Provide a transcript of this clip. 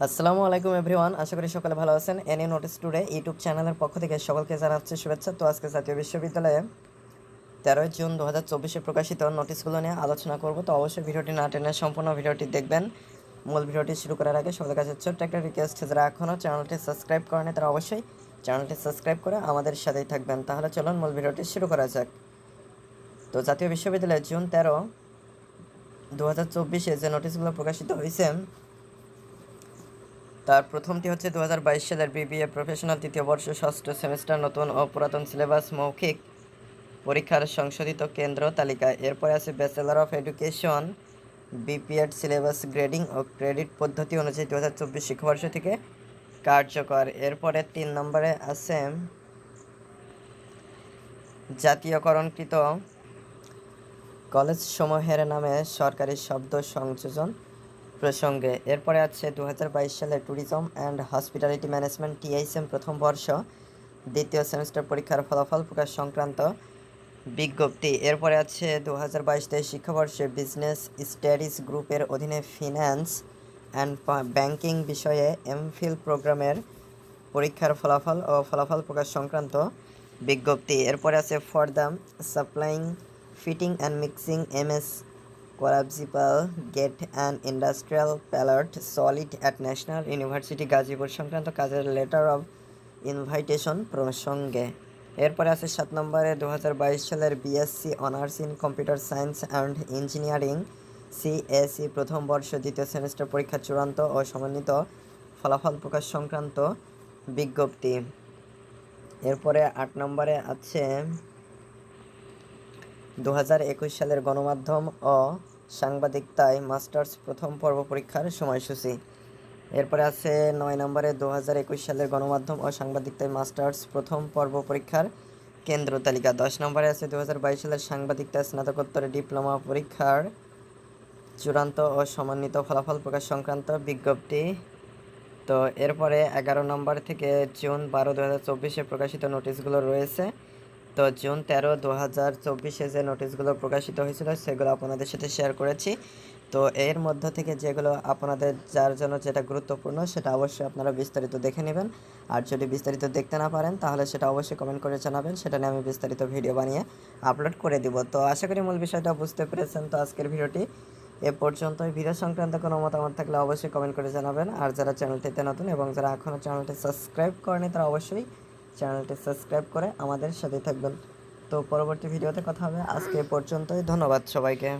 আসসালামু আলাইকুম এভরিওয়ান, আশা করি সকালে ভালো আছেন। এনি নোটিস টুডে ইউটিউব চ্যানেলের পক্ষ থেকে সকলকে জানাচ্ছি শুভেচ্ছা। তো আজকে জাতীয় বিশ্ববিদ্যালয়ে 13 জুন 2024 প্রকাশিত নোটিশগুলো নিয়ে আলোচনা করব। তো অবশ্যই ভিডিওটি না টেনে সম্পূর্ণ ভিডিওটি দেখবেন। মূল ভিডিওটি শুরু করার আগে সকলের কাছে ছোট্ট একটা রিকোয়েস্ট, যারা এখনও চ্যানেলটি সাবস্ক্রাইব করেনি তারা অবশ্যই চ্যানেলটি সাবস্ক্রাইব করে আমাদের সাথেই থাকবেন। তাহলে চলুন মূল ভিডিওটি শুরু করা যাক। তো জাতীয় বিশ্ববিদ্যালয়ে জুন 13, 2024 যে নোটিশগুলো প্রকাশিত হয়েছে তার প্রথমটি হচ্ছে 2022 সালের বিবিএ প্রফেশনাল তৃতীয় বর্ষ ষষ্ঠ সেমিস্টার নতুন ও পুরাতন সিলেবাস মৌখিক পরীক্ষার সংশোধিত কেন্দ্র তালিকা। এরপরে আছে bachelor of education BPEd syllabus grading ও ক্রেডিট পদ্ধতি অনুযায়ী 2024 শিক্ষাবর্ষ থেকে কার্যকর। এরপরে 3 নম্বরে আছে জাতীয়করণকৃত কলেজ সমূহের নামে সরকারি শব্দ সংযোজন প্রসঙ্গে। এরপরে আছে 2022 সালে ট্যুরিজম অ্যান্ড হসপিটালিটি ম্যানেজমেন্ট টিআইসিএম প্রথম বর্ষ দ্বিতীয় সেমিস্টার পরীক্ষার ফলাফল প্রকাশ সংক্রান্ত বিজ্ঞপ্তি। এরপরে আছে 2022-23 শিক্ষাবর্ষে বিজনেস স্টাডিজ গ্রুপের অধীনে ফিন্যান্স অ্যান্ড ব্যাংকিং বিষয়ে এমফিল প্রোগ্রামের পরীক্ষার ফলাফল প্রকাশ সংক্রান্ত বিজ্ঞপ্তি। এরপরে আছে for the supplying fitting and mixing MS কোয়ারাবজিপাল গেট অ্যান্ড ইন্ডাস্ট্রিয়াল প্যালার্ট solid at National University Gazipur সংক্রান্ত কাজের লেটার অফ ইনভাইটেশন প্রসঙ্গে। এরপরে আছে 7 নম্বরে 2022 সালের BSc honours in computer science and engineering সিএসি প্রথম বর্ষ দ্বিতীয় সেমিস্টার পরীক্ষা চূড়ান্ত ও সমন্বিত ফলাফল প্রকাশ সংক্রান্ত বিজ্ঞপ্তি। এরপরে 8 নম্বরে আছে 2021 সালের গণমাধ্যম ও সাংবাদিকতায় মাস্টার্স প্রথম পর্ব পরীক্ষার সময়সূচি। এরপরে আছে 9 নম্বরে 2021 সালের গণমাধ্যম ও সাংবাদিকতায় মাস্টার্স প্রথম পর্ব পরীক্ষার কেন্দ্র তালিকা। 10 নম্বরে আছে 2022 সালের সাংবাদিকতায় স্নাতকোত্তর ডিপ্লোমা পরীক্ষার চূড়ান্ত ও সমন্বিত ফলাফল প্রকাশ সংক্রান্ত বিজ্ঞপ্তি। তো এরপরে 11 নম্বর থেকে জুন 12, 2024 প্রকাশিত নোটিশগুলো রয়েছে। তো জুন 13, 2024 যে নোটিশগুলো প্রকাশিত হয়েছিল সেগুলো আপনাদের সাথে শেয়ার করেছি। তো এর মধ্য থেকে যেগুলো আপনাদের যার জন্য যেটা গুরুত্বপূর্ণ সেটা অবশ্যই আপনারা বিস্তারিত দেখে নেবেন। আর যদি বিস্তারিত দেখতে না পারেন তাহলে সেটা অবশ্যই কমেন্ট করে জানাবেন, সেটা নিয়ে আমি বিস্তারিত ভিডিও বানিয়ে আপলোড করে দিব। তো আশা করি মূল বিষয়টা বুঝতে পেরেছেন। তো আজকের ভিডিওটি এ পর্যন্তই। ভিডিও সংক্রান্ত কোনো মতামত থাকলে অবশ্যই কমেন্ট করে জানাবেন। আর যারা চ্যানেলটিতে নতুন এবং যারা এখনও চ্যানেলটি সাবস্ক্রাইব করেনি তারা অবশ্যই চ্যানেলটি সাবস্ক্রাইব করে আমাদের সাথে থাকবেন। তো পরবর্তী ভিডিওতে কথা হবে। আজকে পর্যন্তই, ধন্যবাদ সবাইকে।